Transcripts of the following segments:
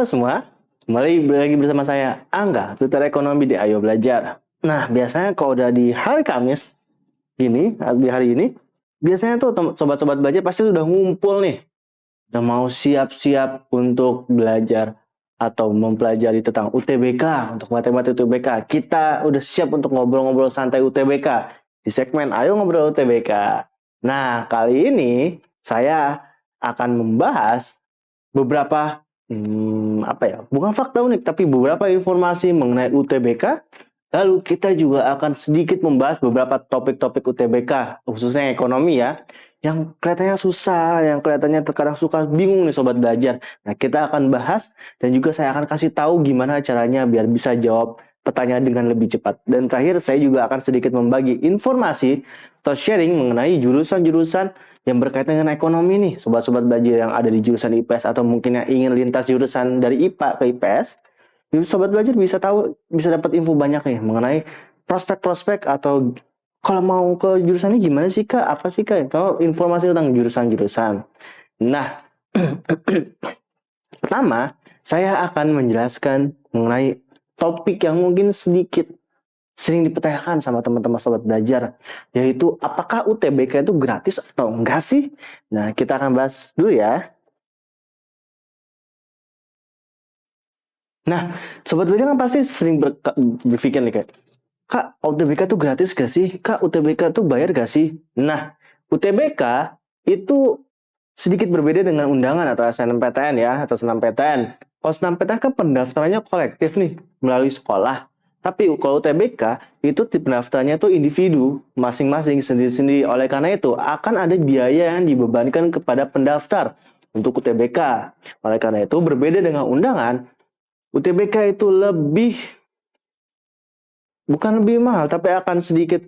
semua, kembali lagi bersama saya Angga, tutor ekonomi di Ayo Belajar. Nah, biasanya kalau udah di hari Kamis gini, di hari ini, biasanya tuh sobat-sobat belajar pasti udah ngumpul nih, udah mau siap-siap untuk belajar atau mempelajari tentang UTBK, untuk matematika UTBK. Kita udah siap untuk ngobrol-ngobrol santai UTBK di segmen Ayo Ngobrol UTBK. Nah, kali ini saya akan membahas beberapa bukan fakta unik tapi beberapa informasi mengenai UTBK. Lalu kita juga akan sedikit membahas beberapa topik-topik UTBK, khususnya ekonomi ya, yang kelihatannya susah, yang kelihatannya terkadang suka bingung nih sobat belajar. Nah, kita akan bahas dan juga saya akan kasih tahu gimana caranya biar bisa jawab pertanyaan dengan lebih cepat. Dan terakhir saya juga akan sedikit membagi informasi atau sharing mengenai jurusan-jurusan yang berkaitan dengan ekonomi nih, sobat-sobat belajar yang ada di jurusan IPS atau mungkin yang ingin lintas jurusan dari IPA ke IPS. Sobat belajar bisa tahu, bisa dapat info banyak nih mengenai prospek-prospek atau kalau mau ke jurusan ini gimana sih Kak? Apa sih Kak? Kalau informasi tentang jurusan-jurusan. Nah, pertama saya akan menjelaskan mengenai topik yang mungkin sedikit sering dipertanyakan sama teman-teman sobat belajar, yaitu apakah UTBK itu gratis atau enggak sih? Nah, kita akan bahas dulu ya. Nah, sobat belajar kan pasti sering berpikir nih kayak, Kak, UTBK itu gratis gak sih? Kak, UTBK itu bayar gak sih? Nah, UTBK itu sedikit berbeda dengan undangan atau SNMPTN ya, atau SNMPTN. Kalau SNMPTN kan pendaftarannya kolektif nih, melalui sekolah. Tapi kalau UTBK, itu pendaftarannya itu individu, masing-masing, sendiri-sendiri. Oleh karena itu, akan ada biaya yang dibebankan kepada pendaftar untuk UTBK. Oleh karena itu, berbeda dengan undangan, UTBK itu bukan lebih mahal, tapi akan sedikit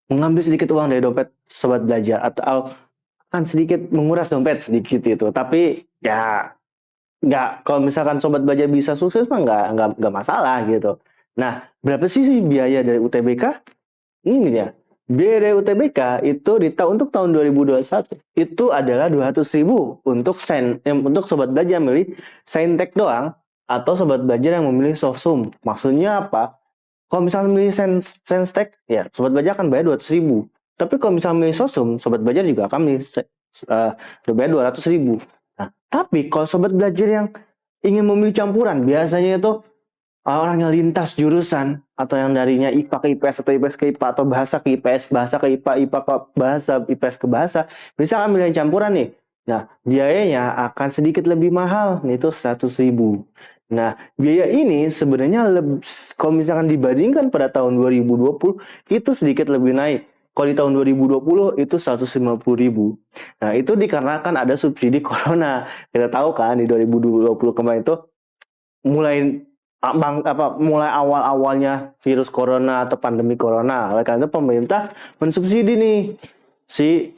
mengambil sedikit uang dari dompet sobat belajar atau akan sedikit menguras dompet sedikit itu. Tapi ya nggak, kalau misalkan sobat belajar bisa sukses mah nggak masalah gitu. Nah, berapa sih biaya dari UTBK? Ini ya. Biaya dari UTBK itu untuk tahun 2021 itu adalah 200.000 untuk untuk sobat belajar memilih Saintek doang atau sobat belajar yang memilih Sosum. Maksudnya apa? Kalau misalnya milih Senstek, ya sobat belajar akan bayar 200.000. Tapi kalau misalnya milih Sosum, sobat belajar juga akan bayar 200.000. Nah, tapi kalau sobat belajar yang ingin memilih campuran, biasanya itu orang yang lintas jurusan atau yang darinya IPA ke IPS atau IPS ke IPA atau bahasa ke IPS, bahasa ke IPA, IPA ke bahasa, IPS ke bahasa, bisa ambil yang campuran nih. Nah, biayanya akan sedikit lebih mahal, itu 100.000. Nah, biaya ini sebenarnya kalau misalkan dibandingkan pada tahun 2020 itu sedikit lebih naik. Kalau di tahun 2020 itu 150.000. Nah, itu dikarenakan ada subsidi corona. Kita tahu kan di 2020 kemarin itu mulai mulai awal-awalnya virus corona atau pandemi corona. Oleh karena itu pemerintah mensubsidi nih si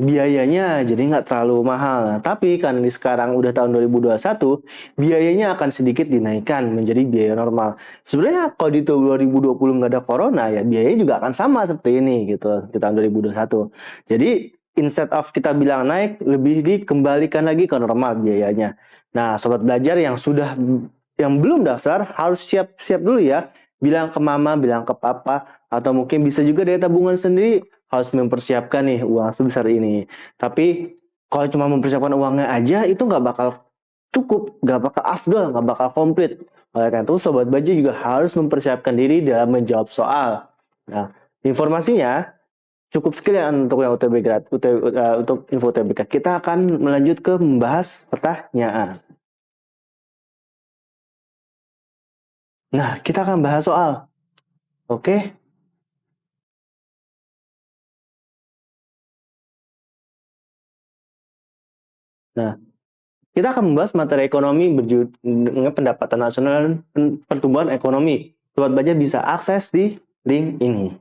biayanya jadi nggak terlalu mahal. Nah, tapi kan di sekarang udah tahun 2021, biayanya akan sedikit dinaikkan menjadi biaya normal. Sebenarnya kalau di tahun 2020 nggak ada corona ya biayanya juga akan sama seperti ini gitu di tahun 2021. Jadi instead of kita bilang naik, lebih dikembalikan lagi ke normal biayanya. Nah, sobat belajar yang belum daftar harus siap-siap dulu ya. Bilang ke mama, bilang ke papa, atau mungkin bisa juga dari tabungan sendiri harus mempersiapkan nih uang sebesar ini. Tapi kalau cuma mempersiapkan uangnya aja itu nggak bakal cukup, nggak bakal afdol, nggak bakal komplit. Oleh karena itu sobat belajar juga harus mempersiapkan diri dalam menjawab soal. Nah, informasinya cukup sekian untuk yang untuk info UTBK. Kita akan melanjut ke membahas pertanyaan. Nah, kita akan bahas soal. Oke? Nah, kita akan membahas materi ekonomi dengan pendapatan nasional dan pertumbuhan ekonomi. Sobat belajar bisa akses di link ini.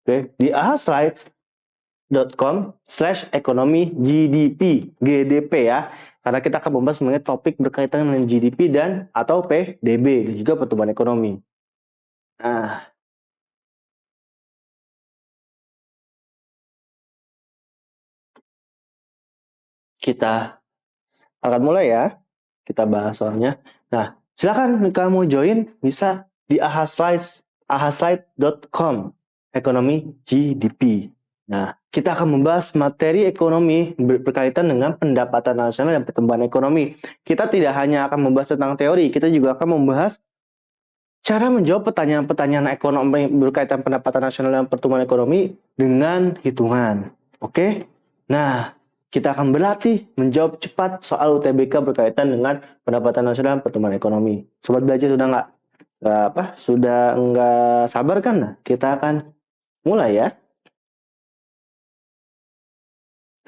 Oke, di ahaslides.com/ekonomi GDP ya. Karena kita akan membahas mengenai topik berkaitan dengan GDP dan atau PDB dan juga pertumbuhan ekonomi. Nah, kita akan mulai ya. Kita bahas soalnya. Nah, silakan kamu join bisa di ahaslide.com ekonomi GDP. Nah, kita akan membahas materi ekonomi berkaitan dengan pendapatan nasional dan pertumbuhan ekonomi. Kita tidak hanya akan membahas tentang teori, kita juga akan membahas cara menjawab pertanyaan-pertanyaan ekonomi berkaitan pendapatan nasional dan pertumbuhan ekonomi dengan hitungan. Oke? Nah, kita akan berlatih menjawab cepat soal UTBK berkaitan dengan pendapatan nasional dan pertumbuhan ekonomi. Sobat belajar sudah nggak sabar kan? Nah, kita akan mulai ya.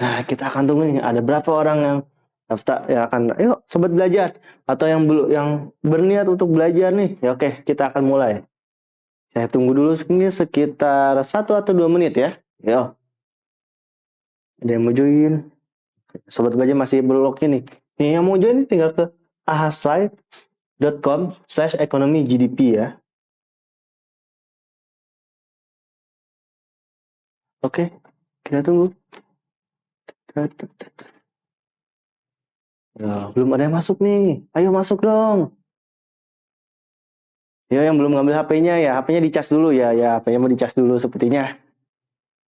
Nah, kita akan tunggu nih ada berapa orang yang daftar yang akan ayo sobat belajar atau yang belum yang berniat untuk belajar nih. Ya oke, kita akan mulai. Saya tunggu dulu sekitar 1 atau 2 menit ya. Yo, ada yang mau join? Sobat belajar masih belum login nih. Nih yang mau join tinggal ke ahaslide.com/ekonomi GDP ya. Oke, kita tunggu. Ya, belum ada yang masuk nih. Ayo masuk dong. Ya, yang belum ngambil HP-nya ya, HP-nya dicas dulu ya. Ya, HP-nya mau dicas dulu sepertinya.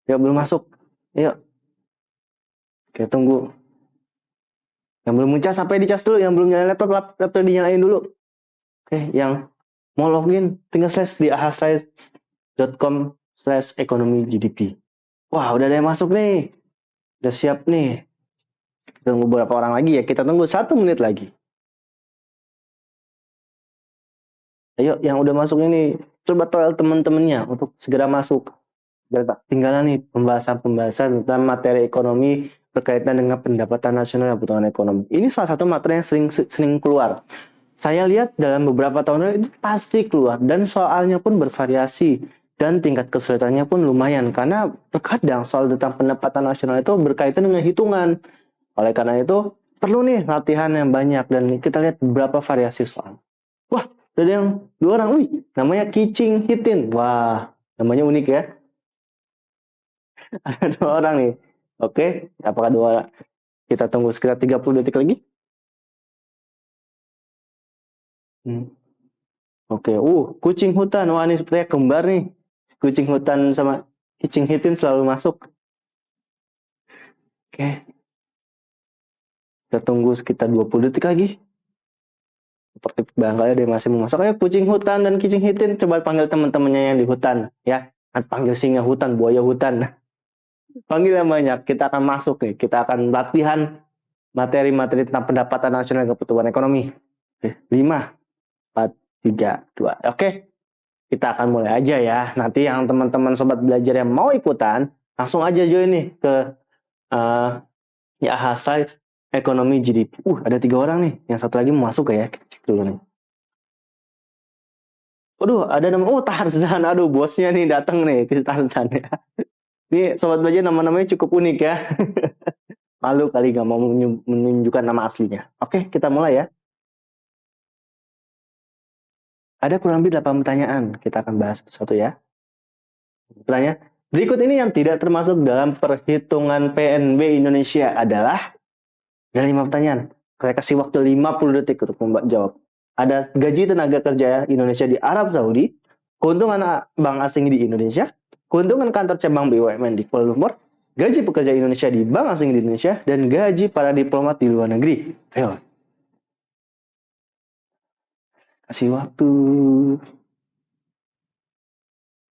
Ya, belum masuk. Ayo. Kita tunggu. Yang belum ngecas HP dicas dulu, yang belum nyalain laptop dinyalain dulu. Oke, yang mau login tinggal slash di ahaslide.com/ekonomi GDP. Wah, udah ada yang masuk nih. Udah siap nih. Tunggu beberapa orang lagi ya. Kita tunggu 1 menit lagi. Ayo, yang udah masuk ini coba tolong teman-temannya untuk segera masuk. Tinggalan nih pembahasan tentang materi ekonomi berkaitan dengan pendapatan nasional dan pertumbuhan ekonomi. Ini salah satu materi yang sering keluar. Saya lihat dalam beberapa tahun lalu itu pasti keluar dan soalnya pun bervariasi dan tingkat kesulitannya pun lumayan karena terkadang soal tentang pendapatan nasional itu berkaitan dengan hitungan. Oleh karena itu perlu nih latihan yang banyak dan kita lihat beberapa variasi soal. Wah, ada yang 2 orang, wih, namanya Kicing Hitin. Wah, namanya unik ya. Ada 2 orang nih. Oke, apakah 2 orang? Kita tunggu sekitar 30 detik lagi. Oke, kucing hutan. Wah, ini sepertinya kembar nih. Kucing hutan sama Kicing Hitin selalu masuk. Oke. Kita tunggu sekitar 20 detik lagi. Seperti barangkali ada yang masih mau masuk. Ayo, kucing hutan dan Kicing Hitin. Coba panggil teman-temannya yang di hutan. Ya, panggil singa hutan, buaya hutan. Panggil yang banyak. Kita akan masuk nih. Kita akan latihan materi-materi tentang pendapatan nasional dan pertumbuhan ekonomi. 5, 4, 3, 2. Oke, kita akan mulai aja ya. Nanti yang teman-teman sobat belajar yang mau ikutan, langsung aja join nih ke ya Ahaslide ekonomi GDP. Ada 3 orang nih. Yang satu lagi mau masuk ya. Kita cek dulu nih. Waduh, ada nama Tarzan. Aduh, bosnya nih datang nih ke Tarzan ya. Ini sobat belajar nama-namanya cukup unik ya. Malu kali gak mau menunjukkan nama aslinya. Oke, kita mulai ya. Ada kurang lebih 8 pertanyaan. Kita akan bahas satu-satu ya. Pertanyaan berikut ini yang tidak termasuk dalam perhitungan PNB Indonesia adalah, ada 5 pertanyaan. Saya kasih waktu 50 detik untuk menjawab. Ada gaji tenaga kerja Indonesia di Arab Saudi, keuntungan bank asing di Indonesia, keuntungan kantor cabang BUMN di Kuala Lumpur, gaji pekerja Indonesia di bank asing di Indonesia, dan gaji para diplomat di luar negeri. Ayo. Kasih waktu.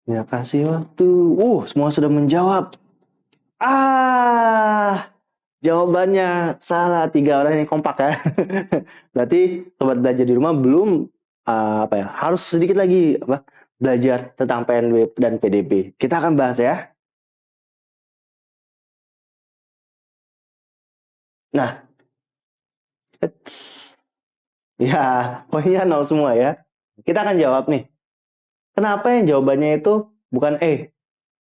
Ya, kasih waktu. Semua sudah menjawab. Jawabannya salah. 3 orang ini kompak ya. Berarti sobat belajar di rumah belum harus sedikit lagi belajar tentang PNB dan PDB. Kita akan bahas ya. Nah, ya poinnya 0 semua ya. Kita akan jawab nih. Kenapa yang jawabannya itu bukan E?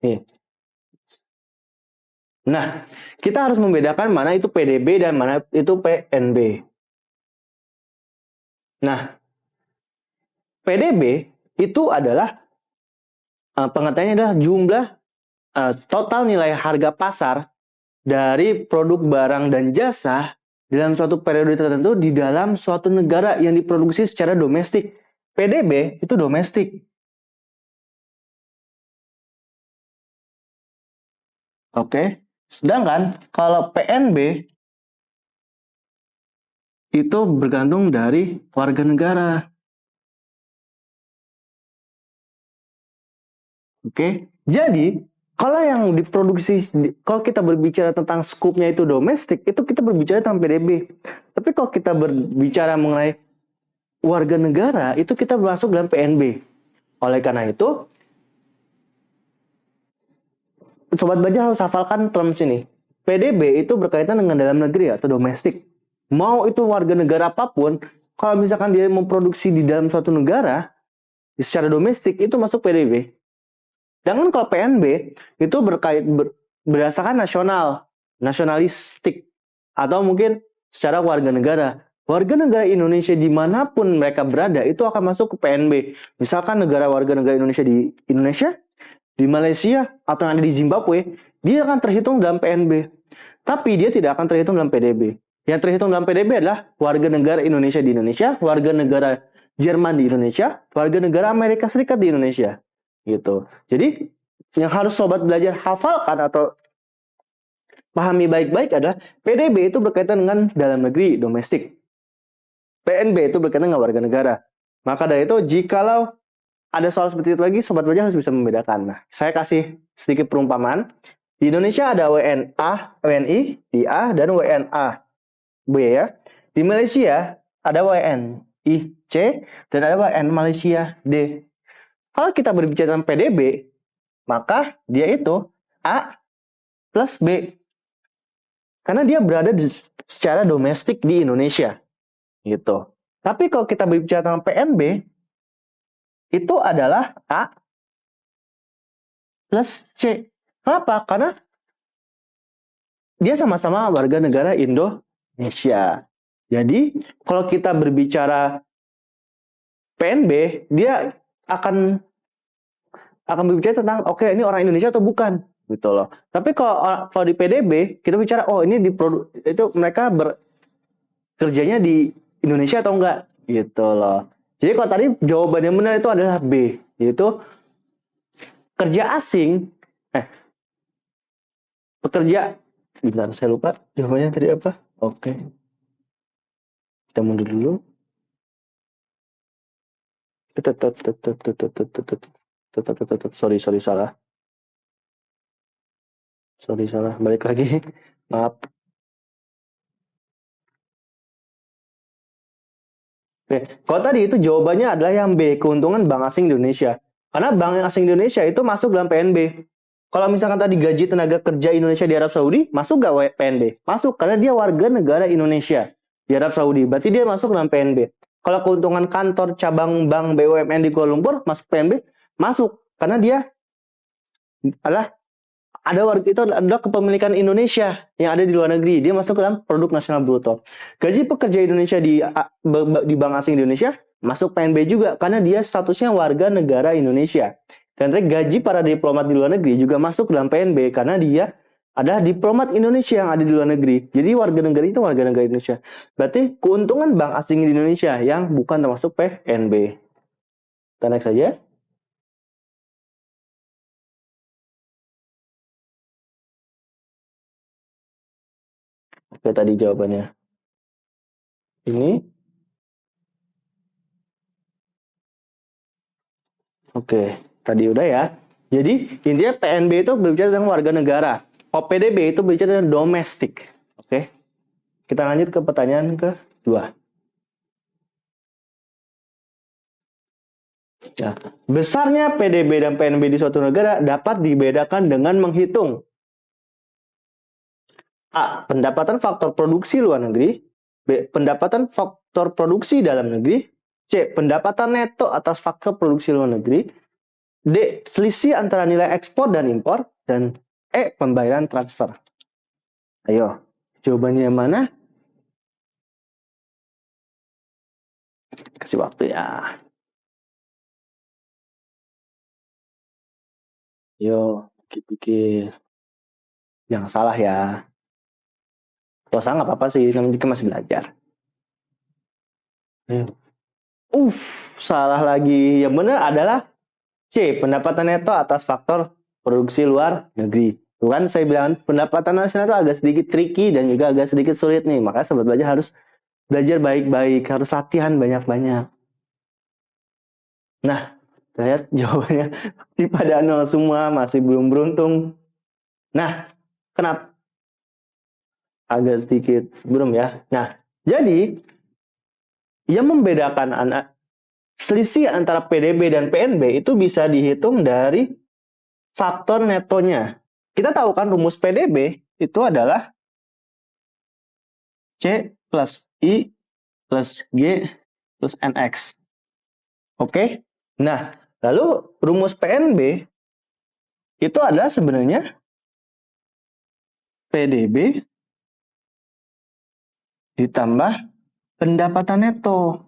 Nih. Nah, kita harus membedakan mana itu PDB dan mana itu PNB. Nah, PDB itu adalah pengertiannya adalah jumlah total nilai harga pasar dari produk barang dan jasa dalam suatu periode tertentu di dalam suatu negara yang diproduksi secara domestik. PDB itu domestik. Oke. Sedangkan kalau PNB itu bergantung dari warga negara. Oke. Jadi, kalau yang diproduksi, kalau kita berbicara tentang skupnya itu domestik, itu kita berbicara tentang PDB. Tapi kalau kita berbicara mengenai warga negara, itu kita masuk dalam PNB. Oleh karena itu, Sobat Baja harus hafalkan term sini. PDB itu berkaitan dengan dalam negeri atau domestik. Mau itu warga negara apapun, kalau misalkan dia memproduksi di dalam suatu negara, secara domestik, itu masuk PDB. Sedangkan kalau PNB itu berdasarkan nasionalistik, atau mungkin secara warga negara. Warga negara Indonesia dimanapun mereka berada itu akan masuk ke PNB. Misalkan warga negara Indonesia di Indonesia, di Malaysia, atau yang ada di Zimbabwe, dia akan terhitung dalam PNB. Tapi dia tidak akan terhitung dalam PDB. Yang terhitung dalam PDB adalah warga negara Indonesia di Indonesia, warga negara Jerman di Indonesia, warga negara Amerika Serikat di Indonesia. Gitu. Jadi yang harus sobat belajar hafalkan atau pahami baik-baik adalah PDB itu berkaitan dengan dalam negeri, domestik. PNB itu berkaitan dengan warga negara. Maka dari itu, jikalau ada soal seperti itu lagi, sobat belajar harus bisa membedakan. Nah, saya kasih sedikit perumpamaan. Di Indonesia ada WNA, WNI, di A, dan WNA, B ya. Di Malaysia ada WNI, C, dan ada WN Malaysia, D. Kalau kita berbicara tentang PDB, maka dia itu A plus B. Karena dia berada secara domestik di Indonesia. Gitu. Tapi kalau kita berbicara tentang PNB, itu adalah A plus C. Kenapa? Karena dia sama-sama warga negara Indonesia. Jadi, kalau kita berbicara PNB, dia akan berbicara tentang oke, ini orang Indonesia atau bukan gitu loh. Tapi kalau di PDB kita bicara ini itu mereka kerjanya di Indonesia atau enggak gitu loh. Jadi kalau tadi jawaban yang benar itu adalah B, yaitu kerja asing pekerja. Bentar, saya lupa jawabannya tadi apa. Oke. Kita mundur dulu. Sorry, salah. Balik lagi. Maaf. Oke, kalau tadi itu jawabannya adalah yang B, keuntungan bank asing Indonesia. Karena bank asing Indonesia itu masuk dalam PNB. Kalau misalkan tadi gaji tenaga kerja Indonesia di Arab Saudi, masuk gak PNB? Masuk, karena dia warga negara Indonesia di Arab Saudi. Berarti dia masuk dalam PNB. Kalau keuntungan kantor cabang bank BUMN di Kuala Lumpur, masuk PNB? Masuk, karena dia itu adalah kepemilikan Indonesia yang ada di luar negeri. Dia masuk ke dalam produk nasional bruto. Gaji pekerja Indonesia di bank asing Indonesia masuk PNB juga karena dia statusnya warga negara Indonesia. Dan gaji para diplomat di luar negeri juga masuk dalam PNB karena dia adalah diplomat Indonesia yang ada di luar negeri. Jadi warga negara itu warga negara Indonesia. Berarti keuntungan bank asing di Indonesia yang bukan termasuk PNB. Kita next saja. Oke, tadi jawabannya. Ini. Oke, tadi udah ya. Jadi, intinya PNB itu berbicara tentang warga negara. PDB itu berbicara tentang domestik. Oke. Kita lanjut ke pertanyaan kedua. Ya. Besarnya PDB dan PNB di suatu negara dapat dibedakan dengan menghitung A. Pendapatan faktor produksi luar negeri. B. Pendapatan faktor produksi dalam negeri. C. Pendapatan neto atas faktor produksi luar negeri. D. Selisih antara nilai ekspor dan impor. Dan E. Pembayaran transfer. Ayo, jawabannya mana? Kasih waktu ya. Yo, pikir-pikir. Jangan salah ya. Dosa nggak apa-apa sih, namanya juga masih belajar. Salah lagi. Yang benar adalah C, pendapatan neto atas faktor produksi luar negeri. Tuh kan saya bilang pendapatan nasional itu agak sedikit tricky dan juga agak sedikit sulit nih. Makanya sobat belajar harus belajar baik-baik, harus latihan banyak-banyak. Nah, kita lihat jawabannya masih pada nol semua, masih belum beruntung. Nah, kenapa? Agak sedikit belum ya. Nah, jadi yang membedakan selisih antara PDB dan PNB itu bisa dihitung dari faktor netonya. Kita tahu kan rumus PDB itu adalah C plus I plus G plus NX. Oke? Nah, lalu rumus PNB itu adalah sebenarnya PDB ditambah pendapatan neto.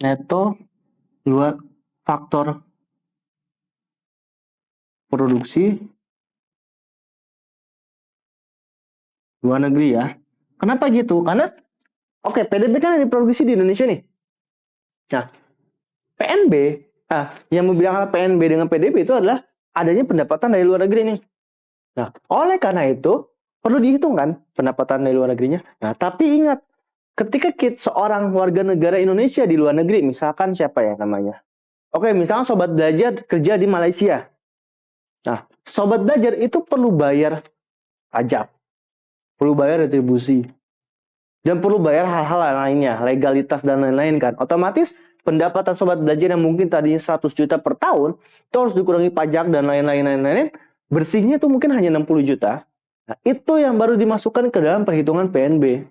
Neto luar faktor produksi luar negeri ya. Kenapa gitu? Karena PDB kan diproduksi di Indonesia nih. Nah, PNB, yang membedakan PNB dengan PDB itu adalah adanya pendapatan dari luar negeri nih. Nah, oleh karena itu perlu dihitung kan pendapatan dari luar negerinya. Nah, tapi ingat, ketika seorang warga negara Indonesia di luar negeri, misalkan siapa ya namanya? Misalkan sobat belajar kerja di Malaysia. Nah, sobat belajar itu perlu bayar pajak, perlu bayar retribusi, dan perlu bayar hal-hal lainnya, legalitas dan lain-lain kan. Otomatis pendapatan sobat belajar yang mungkin tadinya 100 juta per tahun, itu harus dikurangi pajak dan lain-lain. Bersihnya tuh mungkin hanya 60 juta. Nah, itu yang baru dimasukkan ke dalam perhitungan PNB.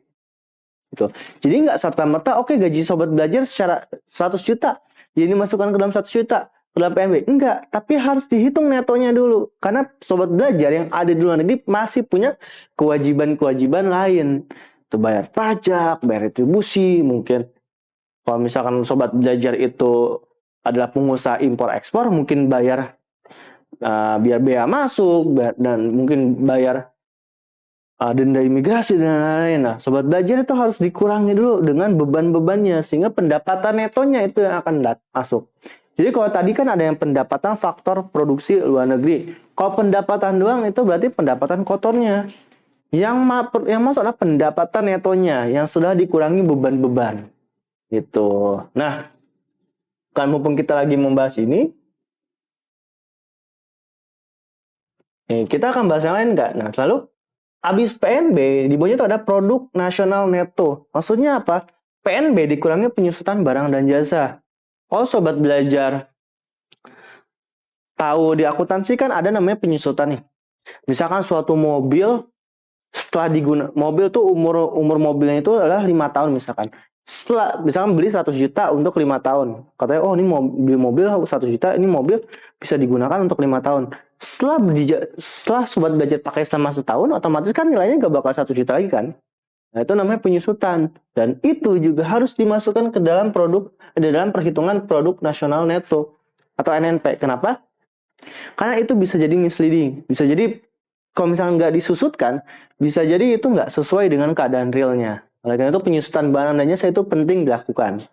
Gitu. Jadi nggak serta-merta, gaji sobat belajar secara 100 juta, jadi dimasukkan ke dalam 100 juta ke dalam PNB. Enggak, tapi harus dihitung netonya dulu. Karena sobat belajar yang ada di luar negeri masih punya kewajiban-kewajiban lain. Itu bayar pajak, bayar retribusi, mungkin kalau misalkan sobat belajar itu adalah pengusaha impor-ekspor, mungkin bayar biar bea masuk, dan mungkin bayar denda imigrasi dan lain-lain. Nah, sobat belajar itu harus dikurangi dulu dengan beban-bebannya, sehingga pendapatan netonya itu yang akan masuk. Jadi kalau tadi kan ada yang pendapatan faktor produksi luar negeri. Kalau pendapatan doang itu berarti pendapatan kotornya. Yang masuk adalah pendapatan netonya yang sudah dikurangi beban-beban. Gitu. Nah, kan mumpung kita lagi membahas ini, kita akan bahas yang lain nggak? Nah, lalu habis PNB, di bawahnya itu ada produk nasional neto. Maksudnya apa? PNB dikurangi penyusutan barang dan jasa. Kalau sobat belajar tahu di akuntansi kan ada namanya penyusutan nih. Misalkan suatu mobil setelah mobil tuh umur mobilnya itu adalah 5 tahun misalkan. Misalkan beli 100 juta untuk 5 tahun. Katanya, ini mobil 100 juta, ini mobil bisa digunakan untuk 5 tahun. Setelah sobat belajar pakai selama setahun, otomatis kan nilainya gak bakal 1 juta lagi kan. Nah, itu namanya penyusutan. Dan itu juga harus dimasukkan ke dalam dalam perhitungan produk nasional neto atau NNP. Kenapa? Karena itu bisa jadi misleading. Bisa jadi kalau misalnya nggak disusutkan, bisa jadi itu nggak sesuai dengan keadaan realnya. Oleh karena itu penyusutan barang dan jasa itu penting dilakukan.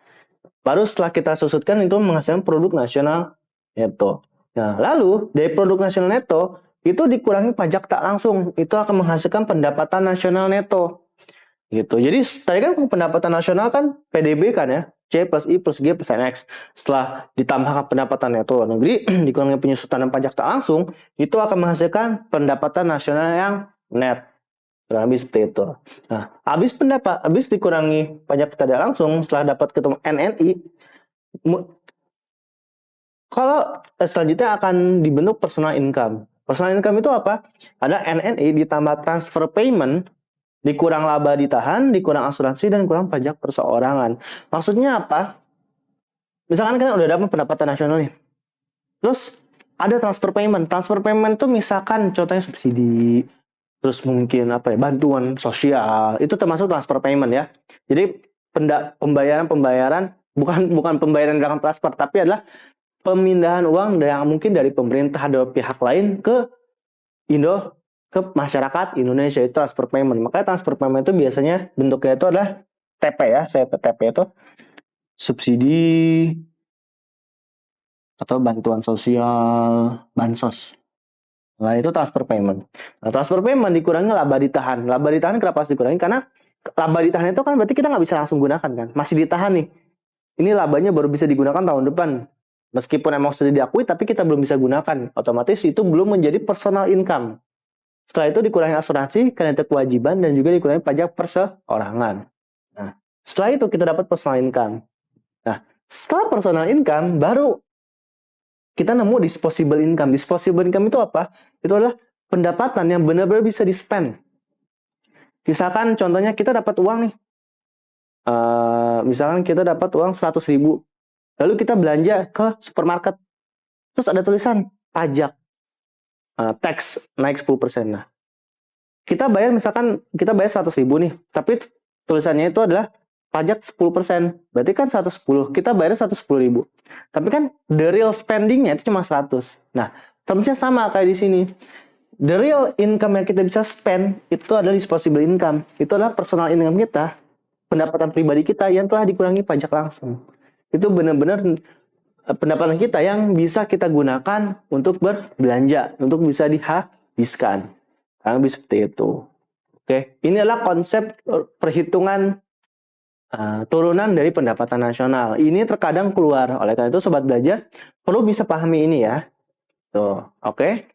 Baru setelah kita susutkan itu menghasilkan produk nasional neto. Nah, lalu dari produk nasional neto itu dikurangi pajak tak langsung, itu akan menghasilkan pendapatan nasional neto. Gitu. Jadi tadi kan pendapatan nasional kan PDB kan ya, C plus I plus G plus NX. Setelah ditambahkan pendapatan neto luar negeri, dikurangi penyusutan dan pajak tak langsung, itu akan menghasilkan pendapatan nasional yang net. Habis seperti itu. Nah, habis dikurangi pajak tidak langsung, setelah dapat ketemu NNI, kalau selanjutnya akan dibentuk personal income. Personal income itu apa? Ada NNI ditambah transfer payment, dikurang laba ditahan, dikurang asuransi, dan kurang pajak perseorangan. Maksudnya apa? Misalkan kan udah dapat pendapatan nasional nih. Terus ada transfer payment. Transfer payment itu misalkan contohnya subsidi, terus mungkin bantuan sosial. Itu termasuk transfer payment ya. Jadi pembayaran bukan pembayaran dengan transfer, tapi adalah pemindahan uang yang mungkin dari pemerintah atau pihak lain ke Indo ke masyarakat Indonesia, itu transfer payment. Makanya transfer payment itu biasanya bentuknya itu adalah TP ya. Saya TP itu subsidi atau bantuan sosial, bansos. Nah, itu transfer payment. Nah, transfer payment dikurangi laba ditahan. Laba ditahan kenapa harus dikurangi? Karena laba ditahan itu kan berarti kita nggak bisa langsung gunakan kan. Masih ditahan nih. Ini labanya baru bisa digunakan tahun depan. Meskipun emang sudah diakui, tapi kita belum bisa gunakan. Otomatis itu belum menjadi personal income. Setelah itu dikurangi asuransi, karena itu kewajiban, dan juga dikurangi pajak perseorangan. Nah, setelah itu kita dapat personal income. Nah, setelah personal income, baru kita nemu disposable income. Disposable income itu apa? Itu adalah pendapatan yang benar-benar bisa di-spend. Misalkan contohnya kita dapat uang nih. Misalkan kita dapat uang 100.000. Lalu kita belanja ke supermarket. Terus ada tulisan pajak. Tax naik 10%. Nah, kita bayar misalkan kita bayar 100.000 nih. Tapi tulisannya itu adalah pajak 10%. Berarti kan 110. Kita bayar 110.000. Tapi kan the real spendingnya itu cuma 100. Nah, termnya sama kayak di sini. The real income yang kita bisa spend itu adalah disposable income. Itu adalah personal income kita, pendapatan pribadi kita yang telah dikurangi pajak langsung. Itu benar-benar pendapatan kita yang bisa kita gunakan untuk berbelanja, untuk bisa dihabiskan. Kurang lebih seperti itu. Oke, ini adalah konsep perhitungan turunan dari pendapatan nasional. Ini terkadang keluar. Oleh karena itu sobat belajar perlu bisa pahami ini ya. Tuh, oke.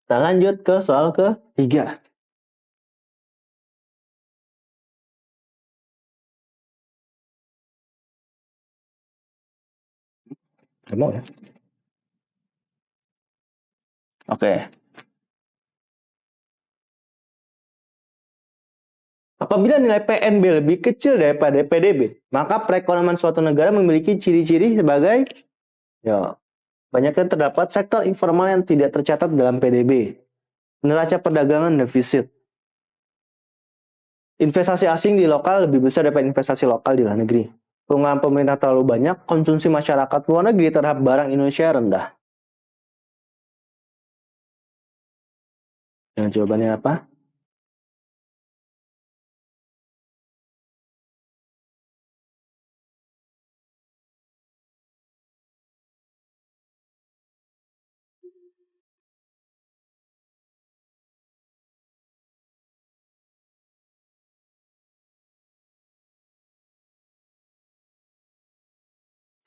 Kita lanjut ke soal ketiga. Mau ya? Oke. Apabila nilai PNB lebih kecil daripada PDB, maka perekonomian suatu negara memiliki ciri-ciri sebagai banyaknya terdapat sektor informal yang tidak tercatat dalam PDB, neraca perdagangan defisit, investasi asing di lokal lebih besar daripada investasi lokal di luar negeri, penggunaan pemerintah terlalu banyak, konsumsi masyarakat luar negeri terhadap barang Indonesia rendah. Yang jawabannya apa?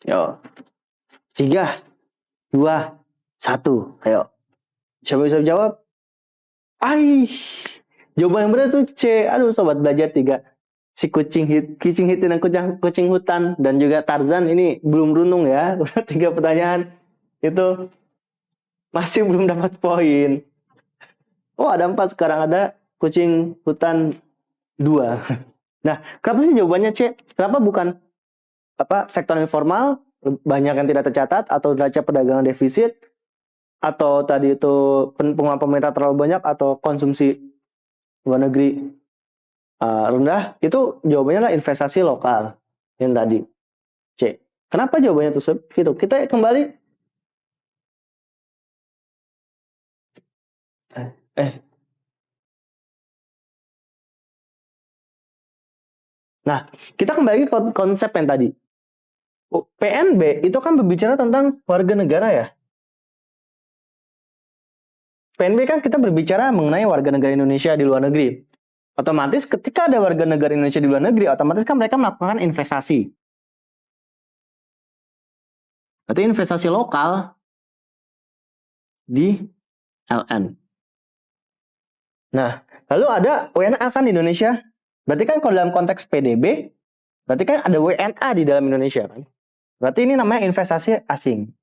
Yo, 3, 2, 1. Ayo. Siapa bisa jawab? Jawaban yang benar tuh C. Aduh, sobat belajar 3. Si kucing hitin dan kucing hutan dan juga Tarzan ini belum beruntung ya. Udah 3 pertanyaan itu masih belum dapat poin. Oh, ada 4 sekarang, ada kucing hutan 2. Nah, kenapa sih jawabannya C? Kenapa bukan sektor informal banyak yang tidak tercatat, atau neraca perdagangan defisit, atau tadi itu penggunaan pemerintah terlalu banyak, atau konsumsi luar negeri rendah? Itu jawabannya adalah investasi lokal yang tadi C. Kenapa jawabannya itu? Kita kembali Nah, kita kembali ke konsep yang tadi. PNB itu kan berbicara tentang warga negara ya. PNB kan kita berbicara mengenai warga negara Indonesia di luar negeri. Otomatis ketika ada warga negara Indonesia di luar negeri, otomatis kan mereka melakukan investasi. Berarti investasi lokal di LN. Nah, lalu ada WNA kan di Indonesia. Berarti kan kalau dalam konteks PDB, berarti kan ada WNA di dalam Indonesia kan. Berarti ini namanya investasi asing.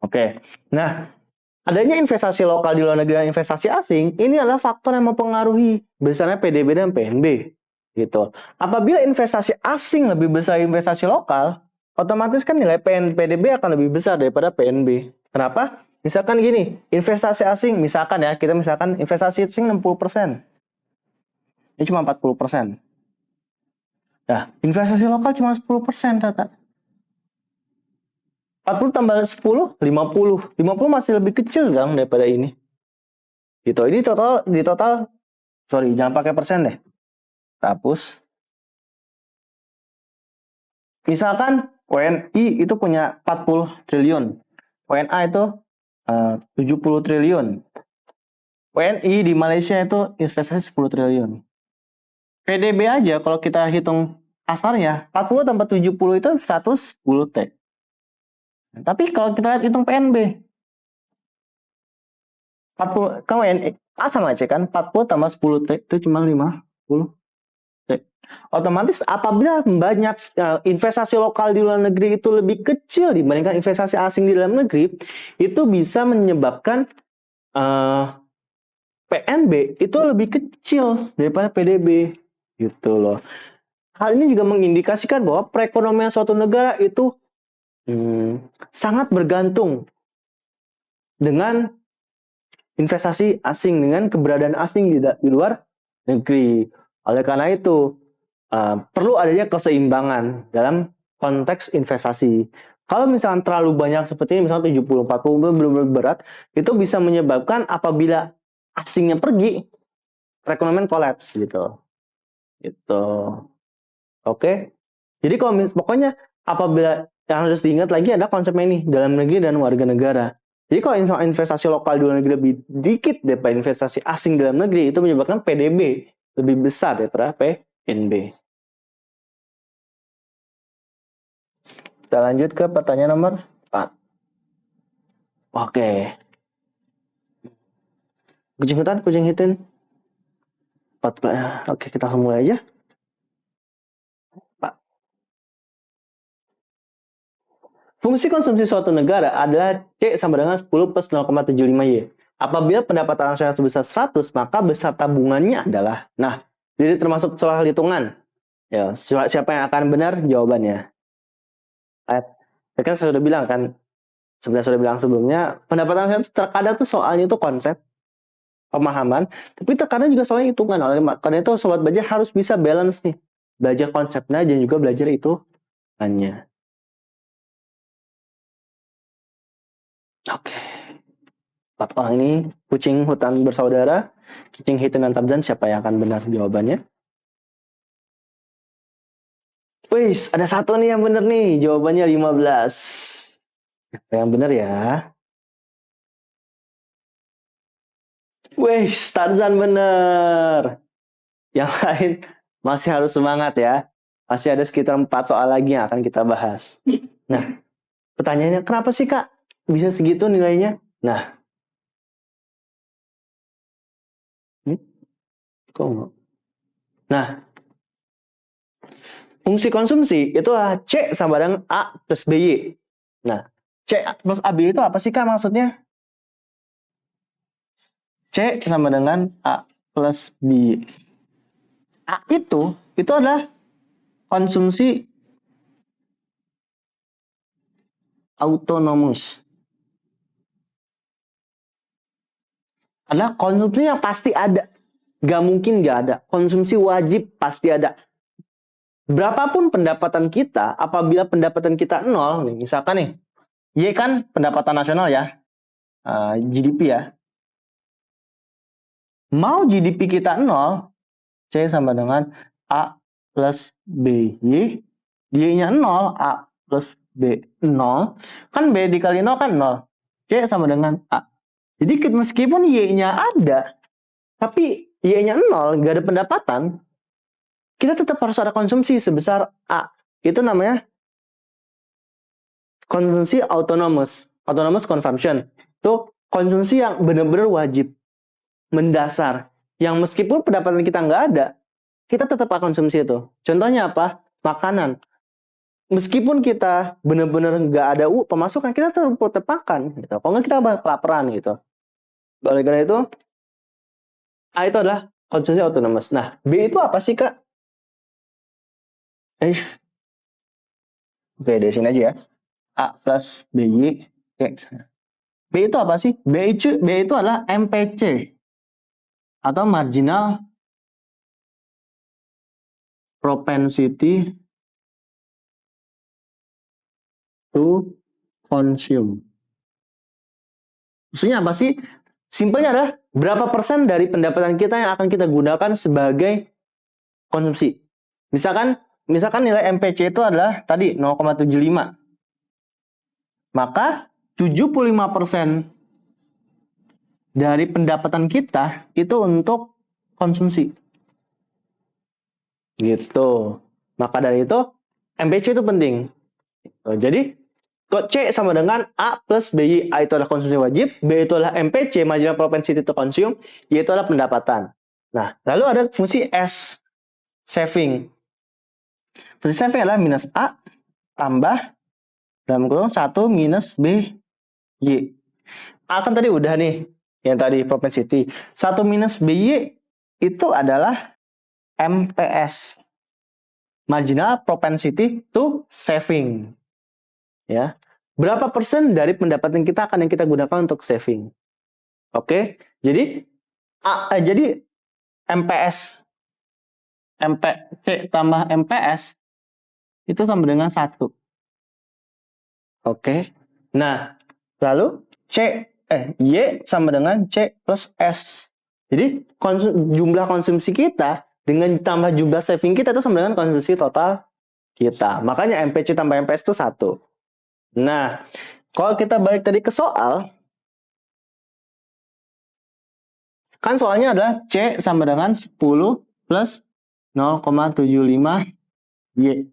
Oke. Nah, adanya investasi lokal di luar negeri dan investasi asing, ini adalah faktor yang mempengaruhi besarnya PDB dan PNB. Gitu. Apabila investasi asing lebih besar dari investasi lokal, otomatis kan nilai PDB akan lebih besar daripada PNB. Kenapa? Misalkan gini, investasi asing, misalkan ya, kita misalkan investasi asing 60%. Ini cuma 40%. Nah, investasi lokal cuma 10% rata. 40 tambah 10, 50. 50 masih lebih kecil dong daripada ini. Gitu. Ini total, sorry, jangan pakai persen deh. Hapus. Misalkan WNI itu punya 40 triliun. WNA itu 70 triliun. WNI di Malaysia itu investasi 10 triliun. PDB aja kalau kita hitung kasarnya, 40 tambah 70 itu 110 T. Tapi kalau kita lihat hitung PNB, 40, kamu sama aja kan, 40 tambah 10 T itu cuma 50 T. Otomatis apabila banyak investasi lokal di luar negeri itu lebih kecil dibandingkan investasi asing di dalam negeri, itu bisa menyebabkan PNB itu lebih kecil daripada PDB gitu loh. Hal ini juga mengindikasikan bahwa perekonomian suatu negara itu sangat bergantung dengan investasi asing, dengan keberadaan asing di luar negeri. Oleh karena itu, perlu adanya keseimbangan dalam konteks investasi. Kalau misalnya terlalu banyak seperti ini, misalnya 70-40 benar-benar berat, itu bisa menyebabkan apabila asingnya pergi, perekonomian kolaps gitu. Gitu. Oke. Jadi kalau pokoknya apabila yang harus diingat lagi ada konsepnya ini, dalam negeri dan warga negara. Jadi kalau investasi lokal di luar negeri lebih dikit daripada investasi asing dalam negeri, itu menyebabkan PDB lebih besar daripada PNB. Kita lanjut ke pertanyaan nomor 4. Oke. Kucing hitam. Oke, kita mulai aja. Fungsi konsumsi suatu negara adalah C sama dengan 10 plus 0,75Y. Apabila pendapatan nasional sebesar 100, maka besar tabungannya adalah. Nah, jadi termasuk soal hitungan. Ya, siapa yang akan benar jawabannya? Kan saya sudah bilang kan, sebenarnya sudah bilang sebelumnya, pendapatan nasional terkadang tuh soalnya itu konsep, pemahaman, tapi terkadang juga soalnya hitungan. Karena itu sobat belajar harus bisa balance nih, belajar konsepnya dan juga belajar hitungannya. Oke. 4 orang ini, kucing hutan bersaudara, kucing hitam dan Tarzan, siapa yang akan benar jawabannya? Wih, ada satu nih yang benar nih, jawabannya 15. Yang benar ya. Wih, Tarzan benar. Yang lain masih harus semangat ya. Masih ada sekitar 4 soal lagi yang akan kita bahas. Nah, pertanyaannya, kenapa sih Kak bisa segitu nilainya? Nah, kok enggak? Nah, fungsi konsumsi itu adalah C sama dengan A plus BY. Nah, C plus AB itu apa sih Kak maksudnya? C sama dengan A plus B. A itu adalah konsumsi autonomous. Adalah konsumsi yang pasti ada. Gak mungkin gak ada. Konsumsi wajib pasti ada. Berapapun pendapatan kita, apabila pendapatan kita nol, nih, misalkan nih, Y kan pendapatan nasional ya, GDP ya. Mau GDP kita 0, C sama dengan A plus B. Y-nya 0, A plus B 0. Kan B dikali 0 kan 0. C sama dengan A. Jadi meskipun Y-nya ada, tapi Y-nya 0, nggak ada pendapatan, kita tetap harus ada konsumsi sebesar A. Itu namanya konsumsi autonomous. Autonomous consumption. Itu konsumsi yang benar-benar wajib. Mendasar, yang meskipun pendapatan kita nggak ada, kita tetap akan konsumsi itu. Contohnya apa? Makanan. Meskipun kita benar-benar nggak ada pemasukan, kita tetap makan. Gitu. Kalau nggak kita bakal kelaparan gitu. Oleh karena itu, A itu adalah konsumsi autonomous. Nah, B itu apa sih Kak? Oke, dari sini aja ya. A plus BY. B itu apa sih? B itu adalah MPC. Atau marginal propensity to consume. Maksudnya apa sih? Simpelnya adalah berapa persen dari pendapatan kita yang akan kita gunakan sebagai konsumsi. Misalkan nilai MPC itu adalah tadi 0,75. Maka 75% dari pendapatan kita itu untuk konsumsi. Gitu. Maka dari itu MPC itu penting. Jadi C sama dengan A plus BY. A itu adalah konsumsi wajib, B itu adalah MPC, marginal propensity to consume, Y itu adalah pendapatan. Nah, lalu ada fungsi S, saving. Fungsi saving adalah minus A tambah dalam kurung 1 minus BY. A kan tadi udah nih, yang tadi propensity. 1 minus BY itu adalah MPS, marginal propensity to saving. Ya, berapa persen dari pendapatan kita akan yang kita gunakan untuk saving? Oke, jadi jadi MPS MPC tambah MPS itu sama dengan 1. Oke, nah lalu Y sama dengan C plus S. Jadi jumlah konsumsi kita dengan tambah jumlah saving kita itu sama dengan konsumsi total kita. Makanya MPC tambah MPS itu 1. Nah, kalau kita balik tadi ke soal, kan soalnya adalah C sama dengan 10 plus 0,75 Y.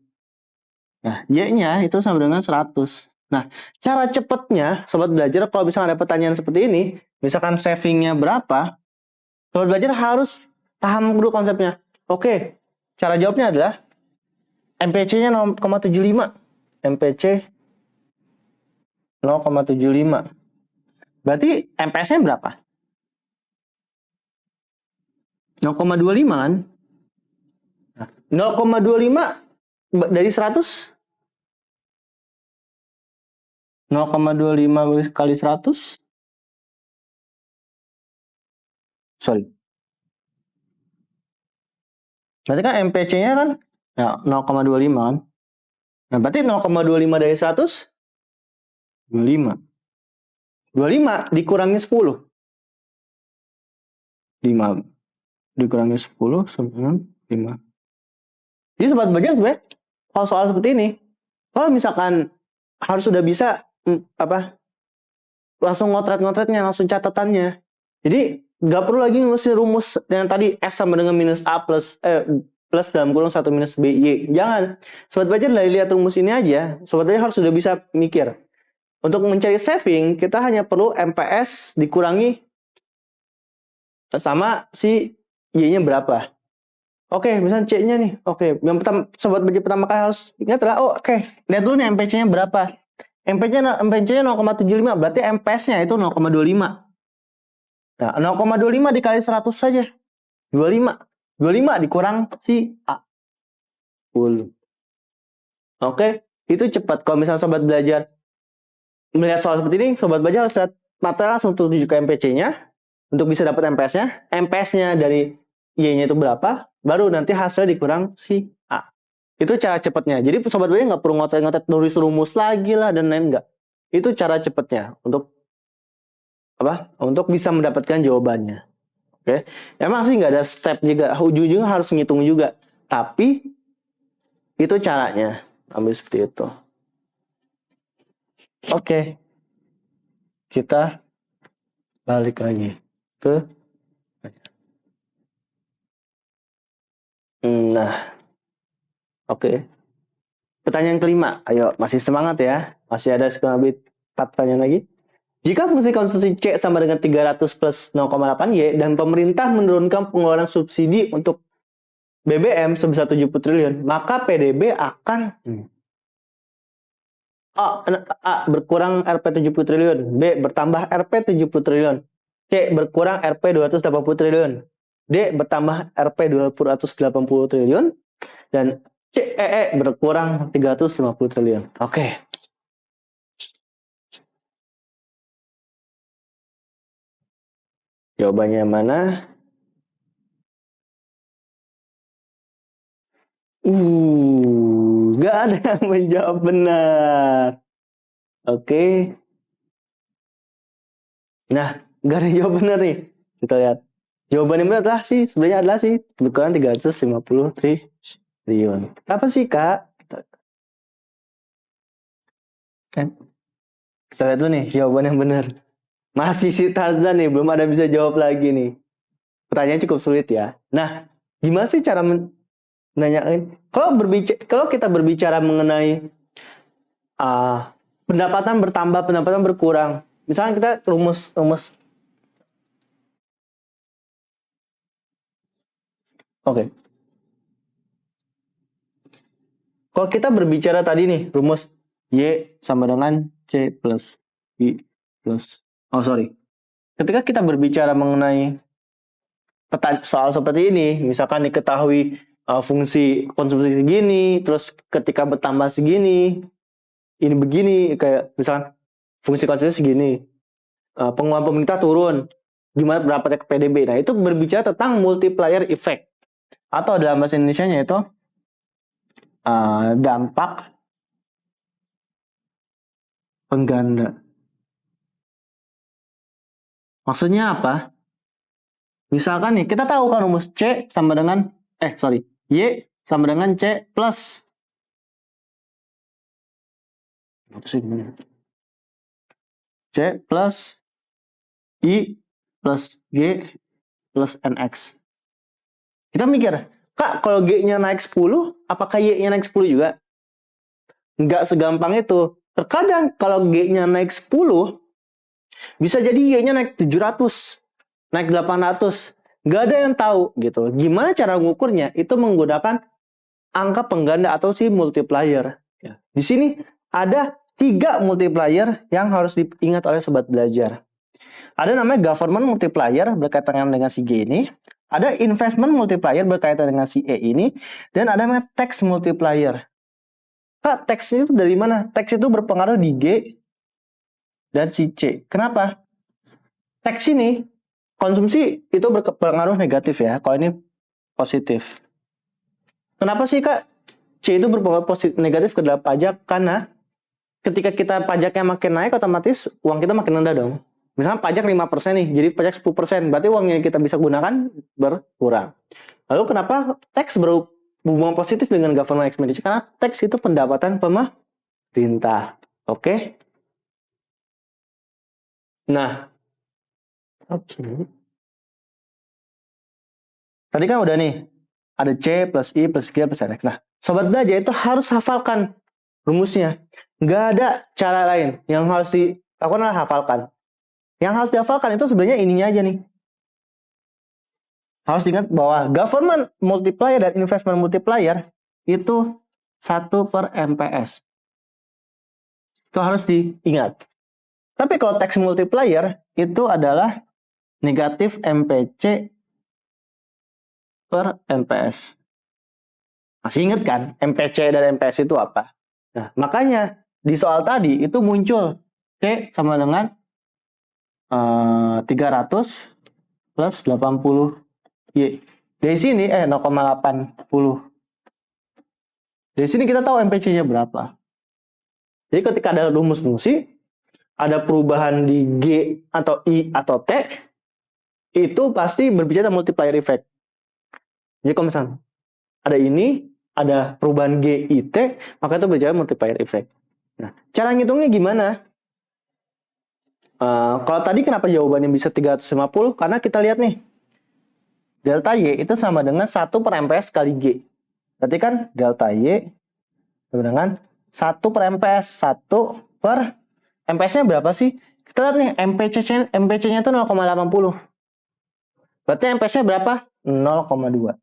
Nah, Y-nya itu sama dengan 100. Nah, cara cepatnya, Sobat Belajar, kalau misalkan ada pertanyaan seperti ini, misalkan savingnya berapa, Sobat Belajar harus paham dulu konsepnya. Oke, cara jawabnya adalah MPC-nya 0,75. MPC 0,75. Berarti MPS-nya berapa? 0,25 kan? Nah, 0,25 dari 100? 0,25 kali 100? Sorry. Berarti kan MPC-nya kan ya, 0,25 kan? Nah, berarti 0,25 dari 100? 25. 25 dikurangi 10. 5 dikurangi 10 sama 5. Jadi Sobat Belajar sebenarnya kalau soal seperti ini, kalau misalkan harus sudah bisa langsung ngotret-ngotretnya, langsung catatannya. Jadi nggak perlu lagi ngurusin rumus yang tadi S sama dengan minus A plus dalam kurung 1 minus BY. Jangan. Sobat Belajar dari lihat rumus ini aja, Sobat Belajar harus sudah bisa mikir. Untuk mencari saving, kita hanya perlu MPS dikurangi sama si Y-nya berapa. Oke, misalnya C-nya nih. Oke, yang pertama Sobat Belajar pertama kali harus ingat adalah lihat dulu nih MPC-nya berapa. MPC-nya 0,75, berarti MPS-nya itu 0,25. Nah, 0,25 dikali 100 saja. 25. 25 dikurang si A. 10. Oke, itu cepat. Kalau misalnya Sobat Belajar melihat soal seperti ini, Sobat Belajar harus lihat materi langsung tuju ke MPC-nya untuk bisa dapat MPS-nya. MPS-nya dari Y-nya itu berapa, baru nanti hasilnya dikurang si A. Itu cara cepatnya. Jadi Sobat Belajar nggak perlu ngotot-ngotot nulis rumus lagi lah dan lain nggak. Itu cara cepatnya untuk bisa mendapatkan jawabannya. Oke, emang sih nggak ada step juga, ujung-ujungnya harus ngitung juga. Tapi itu caranya, ambil seperti itu. Oke, kita balik lagi ke oke. Pertanyaan kelima, ayo masih semangat ya, masih ada sekurang lebih 4 pertanyaan lagi. Jika fungsi konsumsi C sama dengan 300 plus 0,8 Y dan pemerintah menurunkan pengeluaran subsidi untuk BBM sebesar 70 triliun, maka PDB akan A berkurang Rp 70 triliun, B bertambah Rp 70 triliun, C berkurang Rp 280 triliun, D bertambah Rp 280 triliun, dan berkurang 350 triliun. Oke. Jawabannya mana? Gak ada yang menjawab benar. Oke. Nah, nggak ada jawab benar nih. Kita lihat. Jawaban yang benar sebenarnya adalah bukan 350 triliun. Apa sih, Kak? Kita lihat dulu nih jawaban yang benar. Masih si Tarzan nih, belum ada bisa jawab lagi nih. Pertanyaan cukup sulit ya. Nah, gimana sih cara menanyakan? Kalau kita berbicara mengenai pendapatan bertambah, pendapatan berkurang. Misalnya kita rumus. Oke. Kalau kita berbicara tadi nih, rumus Y sama dengan C plus I plus. Oh, sorry. Ketika kita berbicara mengenai soal seperti ini, misalkan diketahui fungsi konsumsi segini, terus ketika bertambah segini, ini begini, kayak misalkan fungsi konsumsi segini, pengeluaran pemerintah turun, gimana berapa PDB. Nah, itu berbicara tentang multiplier effect. Atau dalam bahasa Indonesianya itu dampak pengganda. Maksudnya apa? Misalkan nih, kita tahu kan rumus C sama dengan Y sama dengan C plus C plus I plus G plus NX. Kita mikir, Kak, kalau G-nya naik 10, apakah Y-nya naik 10 juga? Nggak segampang itu. Terkadang kalau G-nya naik 10, bisa jadi Y-nya naik 700, naik 800. Nggak ada yang tahu gitu. Gimana cara mengukurnya? Itu menggunakan angka pengganda atau si multiplier. Ya. Di sini ada 3 multiplier yang harus diingat oleh sobat belajar. Ada namanya government multiplier berkaitan dengan si G ini. Ada investment multiplier berkaitan dengan si E ini. Dan ada namanya tax multiplier. Kak, tax itu dari mana? Tax itu berpengaruh di G dan si C. Kenapa? Tax ini, konsumsi itu berpengaruh negatif ya. Kalau ini positif. Kenapa sih, Kak? C itu berpengaruh negatif ke dalam pajak? Karena ketika kita pajaknya makin naik, otomatis uang kita makin rendah dong. Misalnya pajak 5% nih, jadi pajak 10%. Berarti uang yang kita bisa gunakan berkurang. Lalu kenapa tax berhubungan positif dengan government expenditure? Karena tax itu pendapatan pemerintah. Oke? Nah. Oke. Tadi kan udah nih. Ada C plus I plus G plus NX. Nah, sobat belajar itu harus hafalkan rumusnya. Nggak ada cara lain. Yang harus dilakukan adalah hafalkan. Yang harus dihafalkan itu sebenarnya ininya aja nih. Harus diingat bahwa government multiplier dan investment multiplier itu 1/MPS. Itu harus diingat. Tapi kalau tax multiplier itu adalah negatif MPC per MPS. Masih ingat kan MPC dan MPS itu apa? Nah, makanya di soal tadi itu muncul C sama dengan 300 plus 80 Y. Dari sini 0,80. Dari sini kita tahu MPC-nya berapa. Jadi ketika ada rumus fungsi, ada perubahan di G atau I atau T, itu pasti berbicara multiplier effect. Jadi kalau misalnya ada ini, ada perubahan G, I, T, maka itu berbicara multiplier effect. Nah, cara ngitungnya gimana? Kalau tadi kenapa jawabannya bisa 350? Karena kita lihat nih, delta Y itu sama dengan 1/MPS kali G. Berarti kan delta Y sama dengan 1/MPS. 1/MPS-nya berapa sih? Kita lihat nih, MPC-nya itu 0,80. Berarti MPS-nya berapa? 0,2.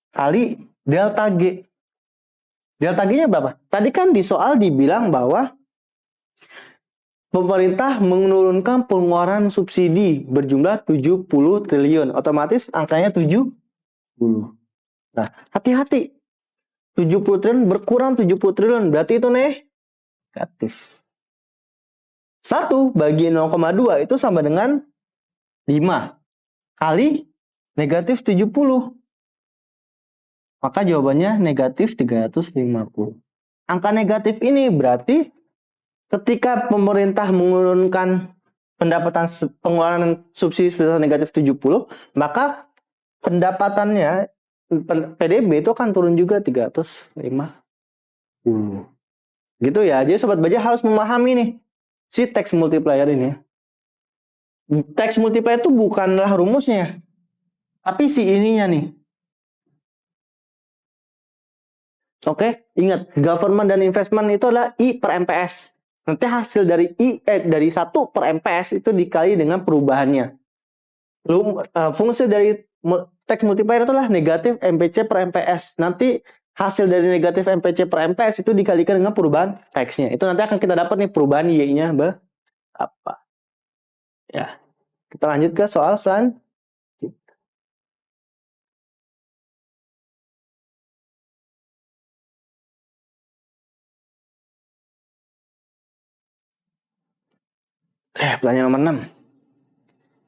Kali delta G. Delta G-nya berapa? Tadi kan di soal dibilang bahwa pemerintah menurunkan pengeluaran subsidi berjumlah 70 triliun. Otomatis angkanya 70. Nah, hati-hati. 70 triliun berkurang 70 triliun. Berarti itu negatif. 1 bagi 0,2 itu sama dengan 5. Kali negatif 70. Maka jawabannya negatif 350. Angka negatif ini berarti ketika pemerintah mengurunkan pendapatan pengeluaran subsidi sebesar negatif 70, maka pendapatannya PDB itu akan turun juga 350. Gitu ya. Jadi Sobat Baja harus memahami nih si tax multiplier ini. Tax multiplier itu bukanlah rumusnya, tapi si ininya nih. Oke, ingat government dan investment itu adalah I per MPS. Nanti hasil dari dari 1 per MPS itu dikali dengan perubahannya. Fungsi dari tax multiplier itulah negatif MPC per MPS. Nanti hasil dari negatif MPC per MPS itu dikalikan dengan perubahan taxnya. Itu nanti akan kita dapat nih perubahan Y-nya apa. Ya, kita lanjut ke soal selanjutnya. Pertanyaan nomor 6.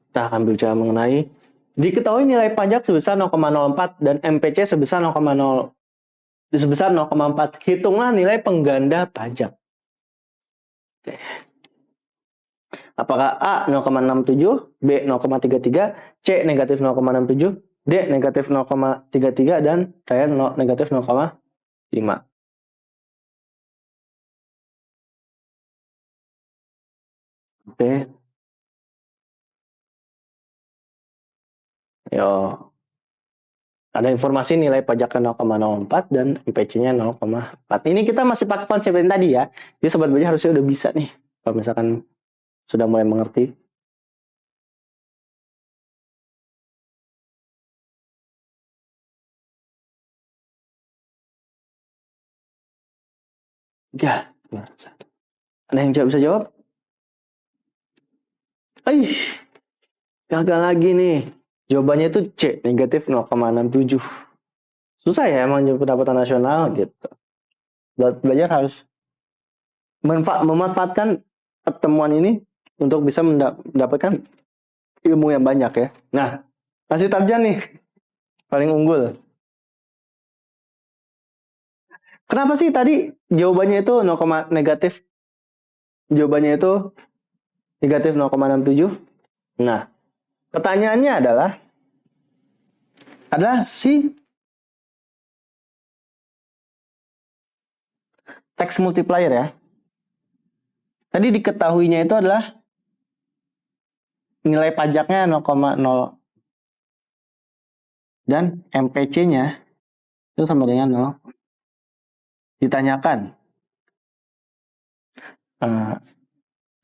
Kita akan bicara mengenai diketahui nilai pajak sebesar 0,04 dan MPC sebesar 0,4. Hitunglah nilai pengganda pajak. Oke. Apakah A 0,67, B 0,33, C negatif 0,67, D negatif 0,33 dan terakhir negatif 0,5. Oke. Yo. Ada informasi nilai pajaknya 0,04 dan MPC-nya 0,4. Ini kita masih pakai konsep yang tadi ya. Jadi Sobat Baja harusnya udah bisa nih. Kalau misalkan sudah mulai mengerti. Ya. Ada yang bisa jawab? Gagal lagi nih. Jawabannya itu C, negatif 0,67. Susah ya emang pendapatan nasional gitu. Belajar harus memanfaatkan pertemuan ini untuk bisa mendapatkan ilmu yang banyak ya. Nah, masih Tarjan nih, paling unggul. Kenapa sih tadi jawabannya itu negatif? Jawabannya itu negatif 0,67. Nah, pertanyaannya adalah si tax multiplier ya. Tadi diketahuinya itu adalah nilai pajaknya 0,0 dan MPC-nya itu sama dengan 0. Ditanyakan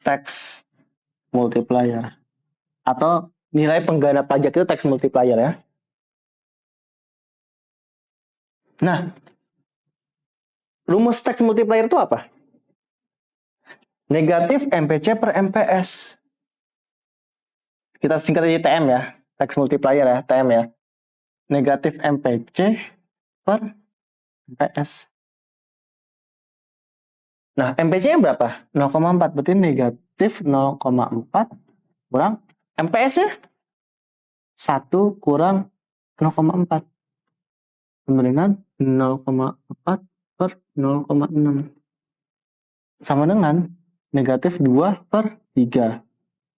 tax multiplier atau nilai pengganda pajak itu tax multiplier ya. Nah, rumus tax multiplier itu apa? Negatif MPC per MPS. Kita singkat aja TM ya, tax multiplier ya, TM ya. Negatif MPC per MPS. Nah, MPC-nya berapa? 0,4, berarti negatif 0,4 kurang MPS-nya 1 kurang 0,4 sama dengan 0,4 per 0,6 sama dengan negatif 2 per 3.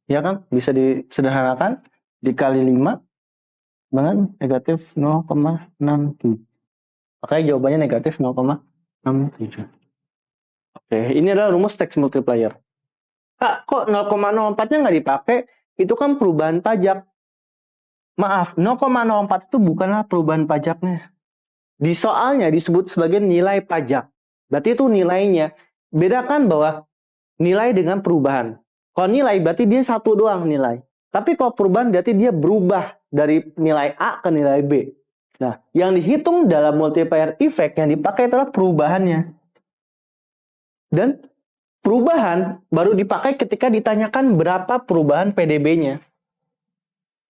Ya kan? Bisa disederhanakan dikali 5 dengan negatif 0,67. Makanya jawabannya negatif 0,67. Oke, ini adalah rumus tax multiplier. Kok 0,04-nya nggak dipakai? Itu kan perubahan pajak. Maaf, 0,04 itu bukanlah perubahan pajaknya. Di soalnya disebut sebagai nilai pajak. Berarti itu nilainya. Bedakan bahwa nilai dengan perubahan. Kalau nilai berarti dia satu doang nilai. Tapi kalau perubahan berarti dia berubah dari nilai A ke nilai B. Nah, yang dihitung dalam multiplier effect yang dipakai adalah perubahannya. Dan perubahan baru dipakai ketika ditanyakan berapa perubahan PDB-nya.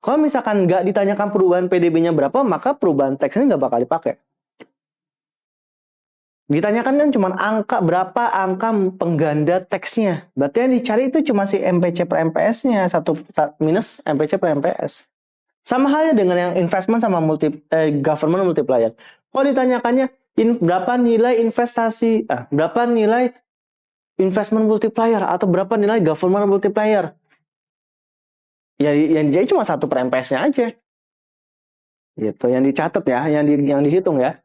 Kalau misalkan nggak ditanyakan perubahan PDB-nya berapa, maka perubahan teksnya nggak bakal dipakai. Ditanyakan kan cuma berapa angka pengganda teksnya. Berarti yang dicari itu cuma si MPC per MPS-nya, 1 minus MPC per MPS. Sama halnya dengan yang investment sama government multiplier. Kalau ditanyakannya berapa nilai investasi, berapa nilai investment multiplier atau berapa nilai government multiplier. Ya, yang jadi cuma 1 per MPS-nya aja. Gitu, yang dicatat ya, yang dihitung ya.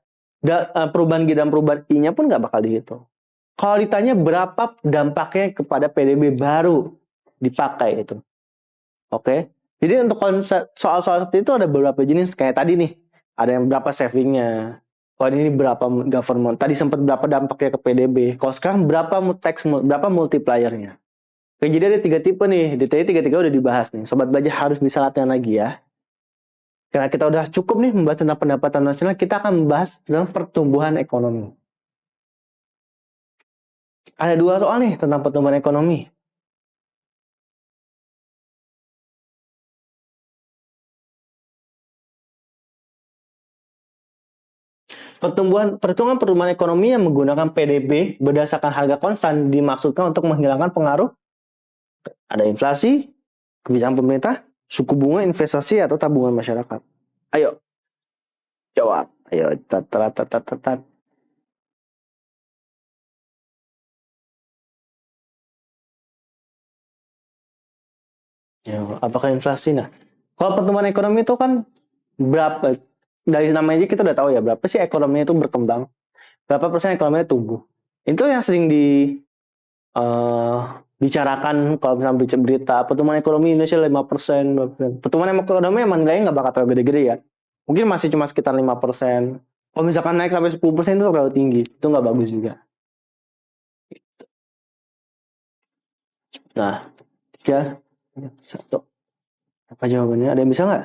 Perubahan G dan perubahan I-nya pun nggak bakal dihitung. Kalau ditanya berapa dampaknya kepada PDB baru dipakai itu. Oke. Jadi untuk konsep soal-soal seperti itu ada beberapa jenis kayak tadi nih. Ada yang berapa savingnya. Kalau ini berapa government. Tadi sempat berapa dampaknya ke PDB. Kalau sekarang berapa multipliernya. Oke, jadi ada 3 tipe nih. Detailnya 3 udah dibahas nih. Sobat Belajar harus bisa latihan lagi ya. Karena kita udah cukup nih membahas tentang pendapatan nasional, kita akan membahas tentang pertumbuhan ekonomi. Ada 2 soal nih tentang pertumbuhan ekonomi. Pertumbuhan ekonomi yang menggunakan PDB berdasarkan harga konstan dimaksudkan untuk menghilangkan pengaruh ada inflasi, kebijakan pemerintah, suku bunga, investasi, atau tabungan masyarakat. Ayo, jawab. Ayo, Ya, apakah inflasi? Nah, kalau pertumbuhan ekonomi itu kan berapa? Dari namanya aja kita udah tahu ya, berapa sih ekonominya itu berkembang? Berapa persen ekonominya tumbuh? Itu yang sering bicarakan kalau misalnya baca berita pertumbuhan ekonomi Indonesia 5%. Pertumbuhan ekonomi emang nilainya nggak bakal terlalu gede-gede ya. Mungkin masih cuma sekitar 5%. Kalau misalkan naik sampai 10% itu terlalu tinggi. Itu nggak bagus juga. Nah, 3, 1. Apa jawabannya? Ada yang bisa nggak?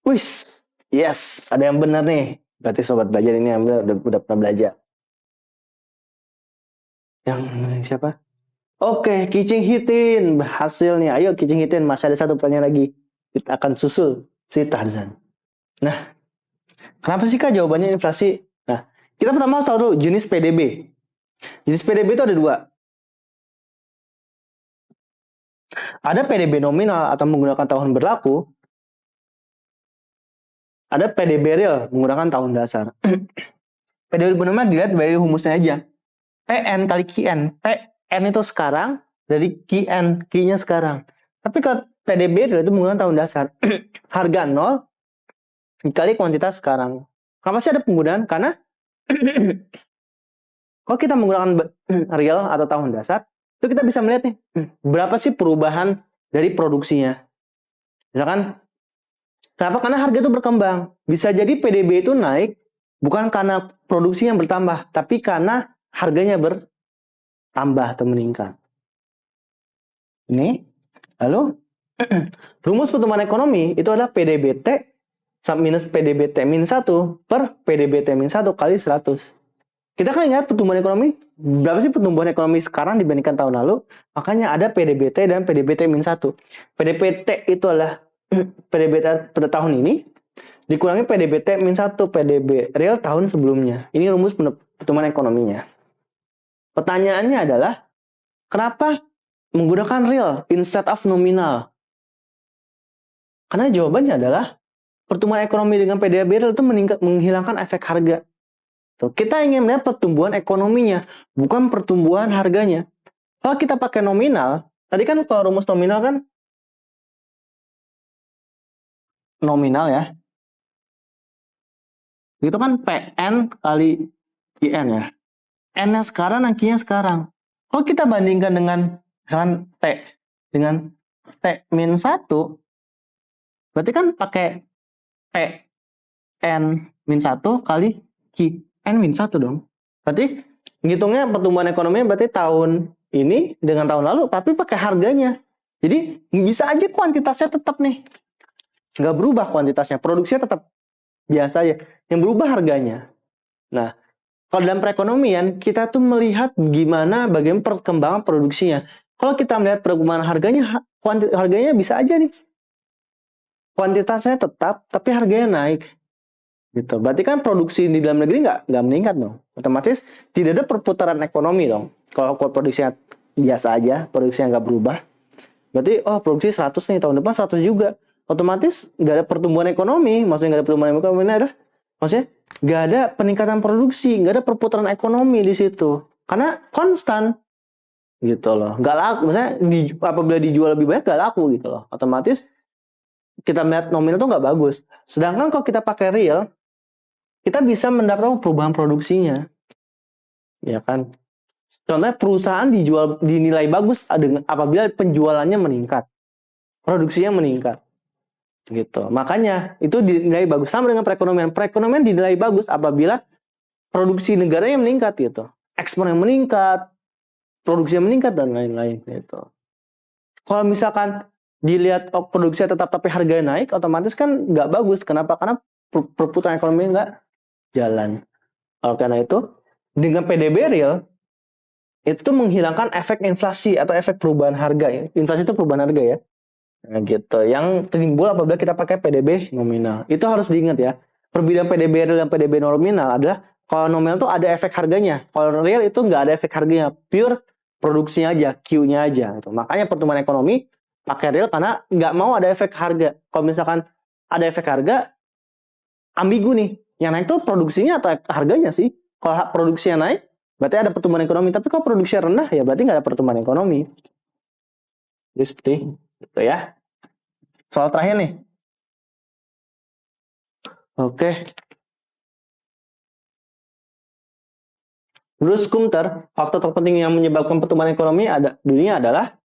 Wis, yes, ada yang benar nih. Berarti sobat belajar ini yang udah pernah belajar. Yang siapa? Oke, Kicing Hitin berhasil nih. Ayo Kicing Hitin, masih ada 1 pertanyaan lagi. Kita akan susul si Tarzan. Nah, kenapa sih Kak jawabannya inflasi? Nah, kita pertama harus tahu dulu jenis PDB. Jenis PDB itu ada 2. Ada PDB nominal atau menggunakan tahun berlaku. Ada PDB real menggunakan tahun dasar. PDB nominal dilihat dari rumusnya aja. PN kali QN. PN itu sekarang, dari QN, Q-nya sekarang. Tapi kalau PDB real itu menggunakan tahun dasar. Harga 0 dikali kuantitas sekarang. Kenapa sih ada penggunaan? Karena kalau kita menggunakan real atau tahun dasar, itu kita bisa melihat nih, berapa sih perubahan dari produksinya. Misalkan, kenapa? Karena harga itu berkembang. Bisa jadi PDB itu naik, bukan karena produksi yang bertambah, tapi karena harganya bertambah atau meningkat. Ini, lalu, rumus pertumbuhan ekonomi itu adalah PDBT minus PDBT min 1 per PDBT min 1 kali 100. Kita kan ingat pertumbuhan ekonomi, berapa sih pertumbuhan ekonomi sekarang dibandingkan tahun lalu? Makanya ada PDBT dan PDBT min 1. PDBT itu adalah PDBT pada tahun ini, dikurangi PDBT min 1, PDB real tahun sebelumnya. Ini rumus pertumbuhan ekonominya. Pertanyaannya adalah, kenapa menggunakan real instead of nominal? Karena jawabannya adalah, pertumbuhan ekonomi dengan PDB real itu menghilangkan efek harga. Kita ingin melihat pertumbuhan ekonominya, bukan pertumbuhan harganya. Kalau kita pakai nominal, tadi kan kalau rumus nominal kan nominal ya. Itu kan PN kali QN ya. N-nya sekarang, Q-nya sekarang. Kalau kita bandingkan dengan misalkan T dengan T min 1, berarti kan pakai PN min 1 kali Q. N min 1 dong. Berarti ngitungnya pertumbuhan ekonominya berarti tahun ini dengan tahun lalu, tapi pakai harganya. Jadi bisa aja kuantitasnya tetap nih. Nggak berubah kuantitasnya. Produksinya tetap biasa aja. Yang berubah harganya. Nah, kalau dalam perekonomian, kita tuh melihat bagaimana perkembangan produksinya. Kalau kita melihat perkembangan harganya, harganya bisa aja nih. Kuantitasnya tetap, tapi harganya naik. Gitu. Berarti kan produksi di dalam negeri nggak meningkat dong. Otomatis tidak ada perputaran ekonomi dong. Kalau produksinya biasa aja, produksinya nggak berubah. Berarti, produksi 100 nih, tahun depan 100 juga. Otomatis nggak ada pertumbuhan ekonomi. Maksudnya nggak ada pertumbuhan ekonomi, maksudnya nggak ada peningkatan produksi, nggak ada perputaran ekonomi di situ. Karena konstan gitu loh. Nggak laku. Misalnya apabila dijual lebih banyak nggak laku gitu loh. Otomatis kita melihat nominal tuh nggak bagus. Sedangkan kalau kita pakai real, kita bisa mendapatkan perubahan produksinya. Ya kan? Contohnya perusahaan dinilai bagus apabila penjualannya meningkat. Produksinya meningkat. Gitu. Makanya itu dinilai bagus. Sama dengan perekonomian. Perekonomian dinilai bagus apabila produksi negaranya meningkat gitu. Ekspornya meningkat, produksinya meningkat dan lain-lain gitu. Kalau misalkan dilihat produksinya tetap tapi harga naik, otomatis kan nggak bagus. Kenapa? Karena perputaran ekonomi nggak jalan. Karena itu dengan PDB real itu menghilangkan efek inflasi atau efek perubahan harga. Inflasi itu perubahan harga ya. Nah, gitu. Yang timbul apabila kita pakai PDB nominal. Itu harus diingat ya. Perbedaan PDB real dan PDB nominal adalah kalau nominal tuh ada efek harganya. Kalau real itu nggak ada efek harganya. Pure produksinya aja, Q-nya aja. Gitu. Makanya pertumbuhan ekonomi pakai real karena nggak mau ada efek harga. Kalau misalkan ada efek harga, ambigu nih. Yang naik tuh produksinya atau harganya sih. Kalau produksinya naik, berarti ada pertumbuhan ekonomi. Tapi kalau produksinya rendah, ya berarti nggak ada pertumbuhan ekonomi. Jadi seperti itu ya. Soal terakhir nih. Oke. Menurut Skumter, faktor terpenting yang menyebabkan pertumbuhan ekonomi dunia adalah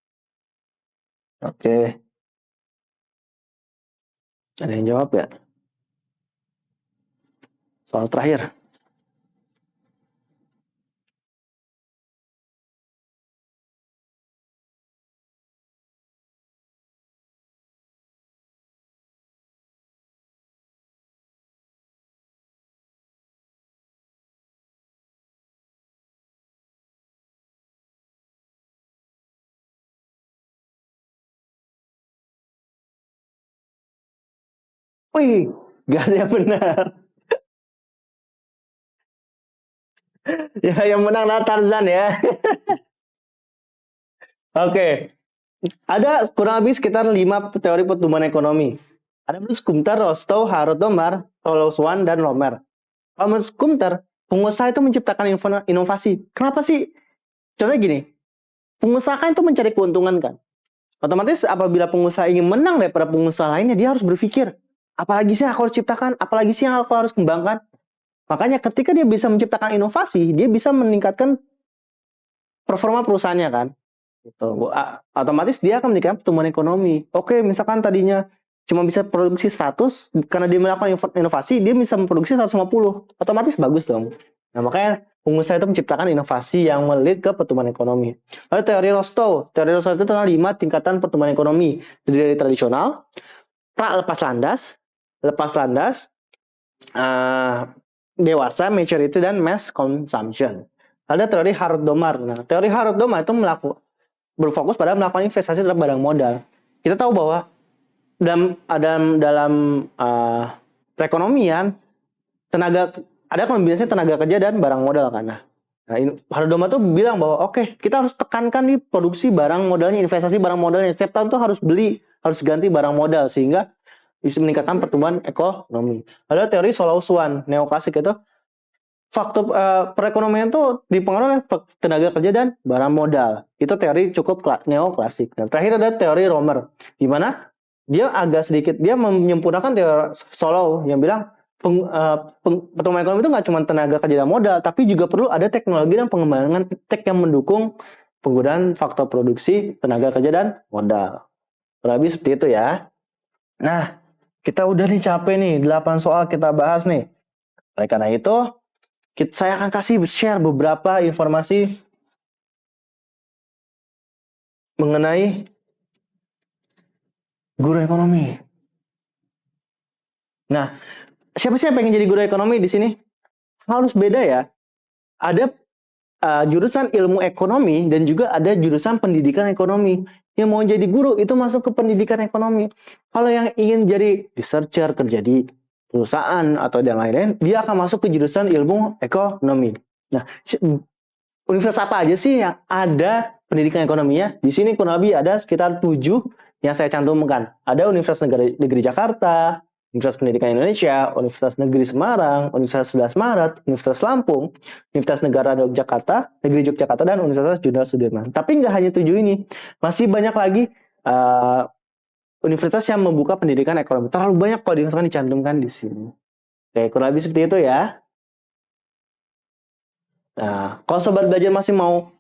Oke. Ada yang jawab ya? Soal terakhir. Wih, gak ada yang benar. Ya, yang menang adalah Tarzan ya. Oke. Ada kurang lebih sekitar 5 teori pertumbuhan ekonomi. Ada menurut Skumter, Rostow, Harrod-Domar, Solowswan, dan Romer. Kalau menurut Skumter, pengusaha itu menciptakan inovasi. Kenapa sih? Contohnya gini, pengusaha kan itu mencari keuntungan kan. Otomatis apabila pengusaha ingin menang daripada pengusaha lainnya, dia harus berpikir, apalagi sih yang aku harus ciptakan, apalagi sih yang aku harus kembangkan. Makanya ketika dia bisa menciptakan inovasi, dia bisa meningkatkan performa perusahaannya kan. Gitu. Otomatis dia akan meningkatkan pertumbuhan ekonomi. Oke, misalkan tadinya cuma bisa produksi 100, karena dia melakukan inovasi, dia bisa memproduksi 150. Otomatis bagus dong. Nah, makanya pengusaha itu menciptakan inovasi yang melit ke pertumbuhan ekonomi. Lalu teori Rostow. Teori Rostow itu tentang 5 tingkatan pertumbuhan ekonomi. Dari tradisional, lepas landas, dewasa, maturity, dan mass consumption. Ada teori Harrod-Domar. Nah, teori Harrod-Domar itu berfokus pada melakukan investasi terhadap barang modal. Kita tahu bahwa dalam perekonomian ada kombinasi tenaga kerja dan barang modal kan. Nah, Harrod-Domar tuh bilang bahwa oke, kita harus tekankan nih produksi barang modalnya, investasi barang modalnya. Setiap tahun tuh harus ganti barang modal sehingga bisa meningkatkan pertumbuhan ekonomi. Ada teori Solowswan, neoklasik itu faktor perekonomian itu dipengaruhi oleh tenaga kerja dan barang modal. Itu teori cukup neoklasik. Dan terakhir ada teori Romer, di mana dia agak sedikit menyempurnakan teori Solow yang bilang pertumbuhan ekonomi itu nggak cuma tenaga kerja dan modal, tapi juga perlu ada teknologi dan pengembangan tech yang mendukung penggunaan faktor produksi tenaga kerja dan modal. Lebih seperti itu ya. Nah, kita udah nih capek nih, 8 soal kita bahas nih. Oleh karena itu, saya akan kasih share beberapa informasi mengenai guru ekonomi. Nah, siapa sih yang pengen jadi guru ekonomi di sini? Harus beda ya. Ada jurusan ilmu ekonomi dan juga ada jurusan pendidikan ekonomi. Yang mau jadi guru itu masuk ke pendidikan ekonomi. Kalau yang ingin jadi researcher, kerja di perusahaan atau yang lain-lain, dia akan masuk ke jurusan ilmu ekonomi. Nah, universitas apa aja sih yang ada pendidikan ekonominya? Di sini kurang lebih ada sekitar 7 yang saya cantumkan. Ada Universitas Negeri Jakarta, Universitas Pendidikan Indonesia, Universitas Negeri Semarang, Universitas 11 Maret, Universitas Lampung, Universitas Negara Yogyakarta, Negeri Yogyakarta, dan Universitas Jenderal Sudirman. Tapi nggak hanya 7 ini, masih banyak lagi universitas yang membuka pendidikan ekonomi. Terlalu banyak kalau dicantumkan di sini. Oke, kurang lebih seperti itu ya. Nah, kalau Sobat Belajar masih mau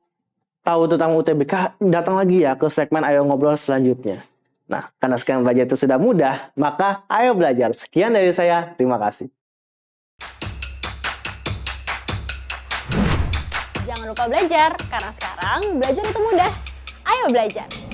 tahu tentang UTBK, datang lagi ya ke segmen Ayo Ngobrol selanjutnya. Nah, karena sekarang belajar itu sudah mudah, maka ayo belajar. Sekian dari saya, terima kasih. Jangan lupa belajar, karena sekarang belajar itu mudah. Ayo belajar!